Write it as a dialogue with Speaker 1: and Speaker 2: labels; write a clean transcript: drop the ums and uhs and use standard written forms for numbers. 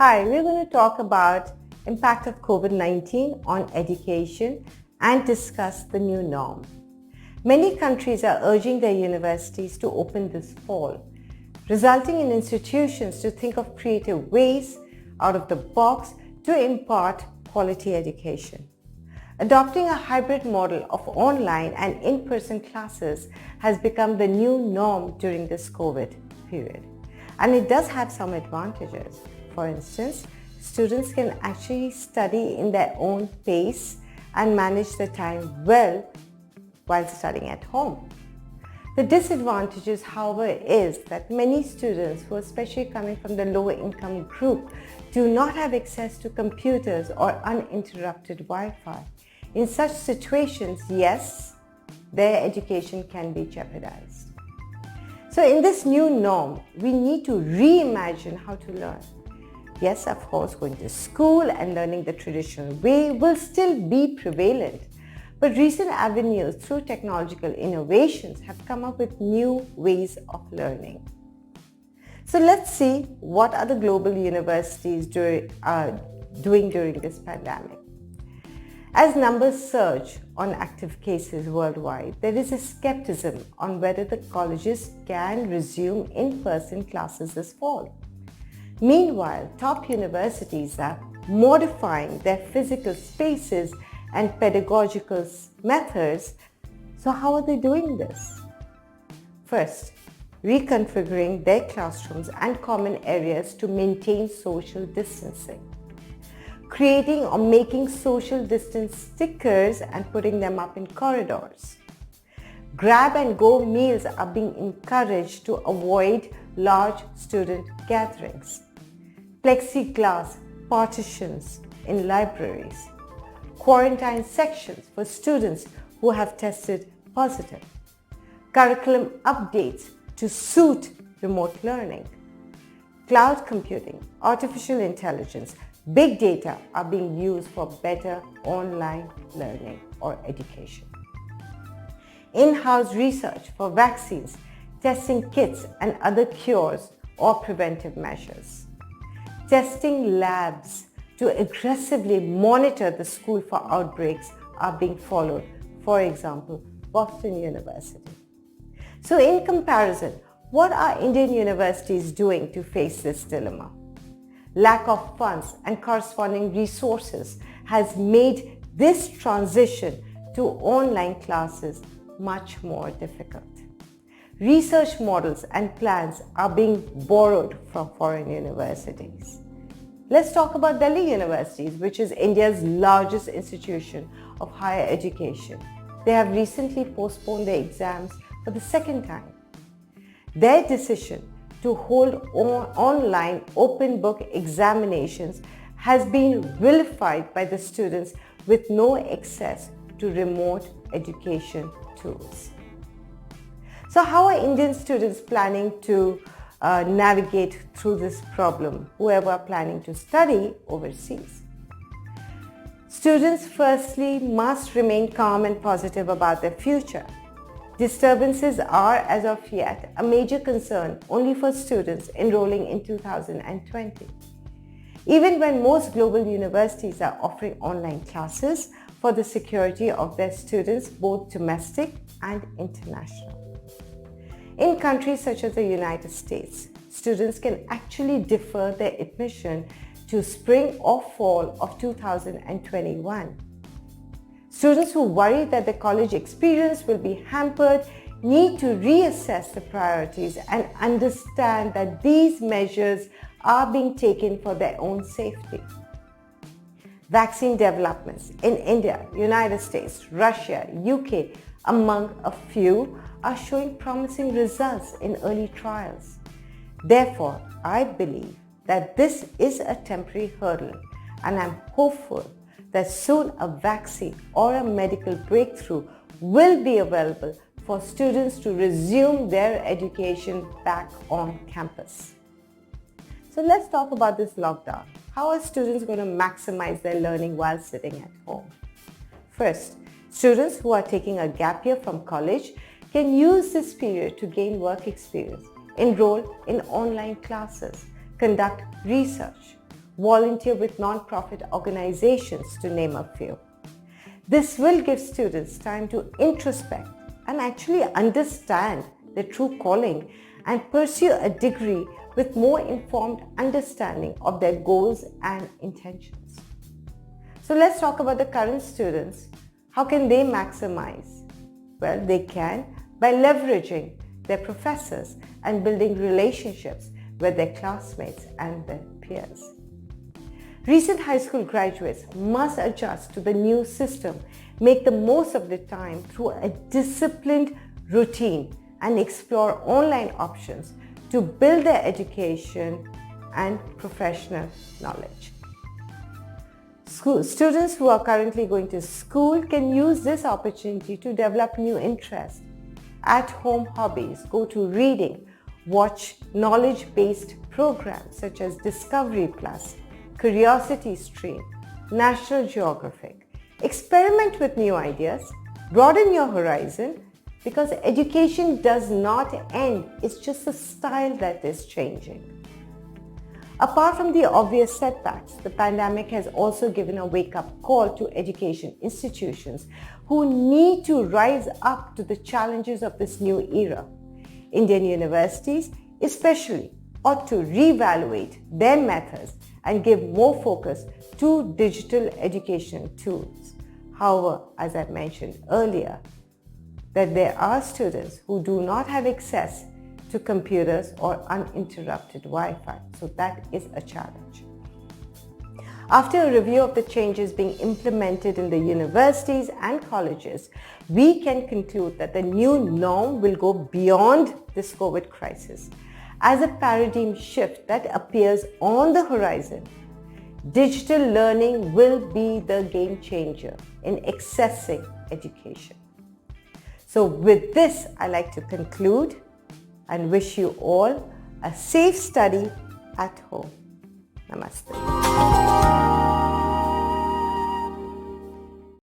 Speaker 1: Hi, we're going to talk about impact of COVID-19 on education and discuss the new norm. Many countries are urging their universities to open this fall, resulting in institutions to think of creative ways out of the box to impart quality education. Adopting a hybrid model of online and in-person classes has become the new norm during this COVID period. And it does have some advantages. For instance, students can actually study in their own pace and manage their time well while studying at home. The disadvantages, however, is that many students who are especially coming from the lower income group do not have access to computers or uninterrupted Wi-Fi. In such situations, yes, their education can be jeopardized. So in this new norm, we need to reimagine how to learn. Yes, of course, going to school and learning the traditional way will still be prevalent. But recent avenues through technological innovations have come up with new ways of learning. So let's see what other global universities are doing during this pandemic. As numbers surge on active cases worldwide, there is a skepticism on whether the colleges can resume in-person classes this fall. Meanwhile, top universities are modifying their physical spaces and pedagogical methods. So how are they doing this? First, reconfiguring their classrooms and common areas to maintain social distancing. Creating or making social distance stickers and putting them up in corridors. Grab and go meals are being encouraged to avoid large student gatherings. Plexiglass partitions in libraries. Quarantine sections for students who have tested positive. Curriculum updates to suit remote learning. Cloud computing, artificial intelligence, big data are being used for better online learning or education. In-house research for vaccines, testing kits and other cures or preventive measures. Testing labs to aggressively monitor the school for outbreaks are being followed. For example, Boston University. So in comparison, what are Indian universities doing to face this dilemma? Lack of funds and corresponding resources has made this transition to online classes much more difficult. Research models and plans are being borrowed from foreign universities. Let's talk about Delhi universities, which is India's largest institution of higher education. They have recently postponed their exams for the second time. Their decision to hold online open book examinations has been vilified by the students with no access to remote education tools. So how are Indian students planning to navigate through this problem, whoever are planning to study overseas? Students firstly must remain calm and positive about their future. Disturbances are, as of yet, a major concern only for students enrolling in 2020. Even when most global universities are offering online classes for the security of their students, both domestic and international. In countries such as the United States, students can actually defer their admission to spring or fall of 2021. Students who worry that their college experience will be hampered need to reassess the priorities and understand that these measures are being taken for their own safety. Vaccine developments in India, United States, Russia, UK, among a few, are showing promising results in early trials. Therefore, I believe that this is a temporary hurdle, and I'm hopeful that soon a vaccine or a medical breakthrough will be available for students to resume their education back on campus. So let's talk about this lockdown. How are students going to maximize their learning while sitting at home? First, students who are taking a gap year from college can use this period to gain work experience, enroll in online classes, conduct research, volunteer with non-profit organizations, to name a few. This will give students time to introspect and actually understand their true calling and pursue a degree with more informed understanding of their goals and intentions. So let's talk about the current students. How can they maximize? Well, they can by leveraging their professors and building relationships with their classmates and their peers. Recent high school graduates must adjust to the new system, make the most of the time through a disciplined routine, and explore online options to build their education and professional knowledge. Students who are currently going to school can use this opportunity to develop new interests, at-home hobbies, go to reading, watch knowledge-based programs such as Discovery Plus, Curiosity Stream, National Geographic. Experiment with new ideas, broaden your horizon, because education does not end, it's just the style that is changing. Apart from the obvious setbacks, the pandemic has also given a wake-up call to education institutions who need to rise up to the challenges of this new era. Indian universities especially ought to reevaluate their methods and give more focus to digital education tools. However, as I mentioned earlier, that there are students who do not have access to computers or uninterrupted Wi-Fi, so that is a challenge. After a review of the changes being implemented in the universities and colleges, we can conclude that the new norm will go beyond this COVID crisis. As a paradigm shift that appears on the horizon, digital learning will be the game changer in accessing education. So with this, I like to conclude and wish you all a safe study at home. Namaste.